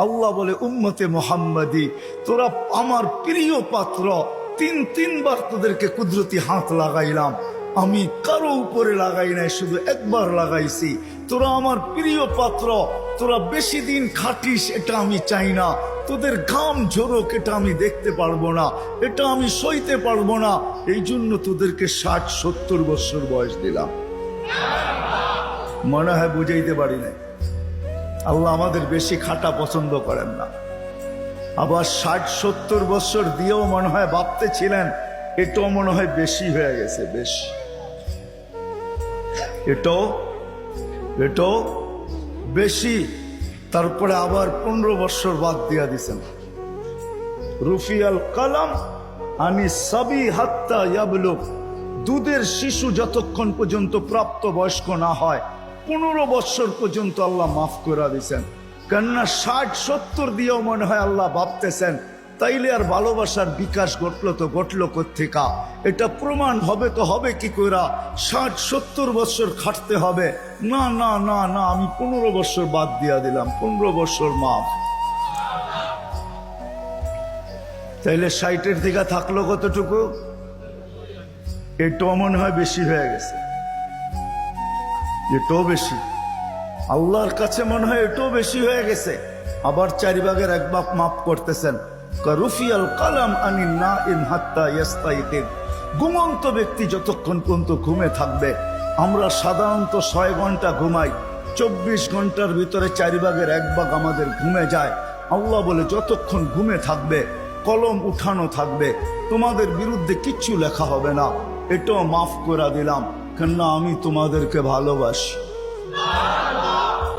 আল্লাহ বলে উম্মতে মুহাম্মাদি তোরা আমার প্রিয় পাত্র, তিনবার তোদেরকে কুদরতি হাত লাগাইলাম, আমি কারো উপরে লাগাই নাই, শুধু একবার লাগাইছি। তোরা আমার প্রিয় পাত্র, তোরা বেশি দিন খাটিস এটা আমি চাই না, তোদের ঘাম ঝরুক এটা আমি দেখতে পারবো না, এটা আমি সইতে পারবো না, এই জন্য তোদেরকে 60-70 বছর বয়স দিলাম। মনে হয় বুঝাইতে পারি নাই। আল্লাহ আমাদের বেশি খাটা পছন্দ করেন না। আবার 60-70 বছর দিয়েও মনে হয় ভাবতে ছিলেন এটাও মনে হয় বেশি হয়ে গেছে, বেশি, এটাও বেশি। তারপরে আবার 15 বছর বাদ দিয়া দিছেন। রুফিয়াল কালাম আনি সাবি হাত্তা ইয়াবলুগ, দুধের শিশু যতক্ষণ পর্যন্ত প্রাপ্ত বয়স্ক না হয় 15 বছর পর্যন্ত আল্লাহ মাফ করে দিয়েছেন। কেননা 60-70 দিয়েও মনে হয় আল্লাহ ভাবতেছেন তাইলে আর ভালোবাসার বিকাশ ঘটলো তো ঘটলো কোত্থেকা, এটা প্রমাণ হবে তো হবে কি কইরা, 60-70 বছর খাটতে হবে। না না না না, আমি 15 বছর বাদ দিয়া দিলাম, 15 বছর মাফ। তাইলে 60-এর দিকে থাকলো কতটুকু? এটাও মনে হয় বেশি হয়ে গেছে, এটাও বেশি। আল্লাহর কাছে মনে হয় এটাও বেশি হয়ে গেছে। আবার 4 ভাগের 1 ভাগ মাফ করতেছেন। রুফিয়াল কালাম আনিন নাইম হাত্তা ইয়াস্তাইকিন, ঘুমন্ত ব্যক্তি যতক্ষণ পর্যন্ত ঘুমে থাকবে, আমরা সাধারণত 6 ঘন্টা ঘুমাই, 24 ঘন্টার ভিতরে 4 ভাগের 1 ভাগ আমাদের ঘুমে যায়। আল্লাহ বলে যতক্ষণ ঘুমে থাকবে কলম উঠানো থাকবে, তোমাদের বিরুদ্ধে কিচ্ছু লেখা হবে না, এটাও মাফ করে দিলাম, কেননা আমি তোমাদেরকে ভালোবাসি।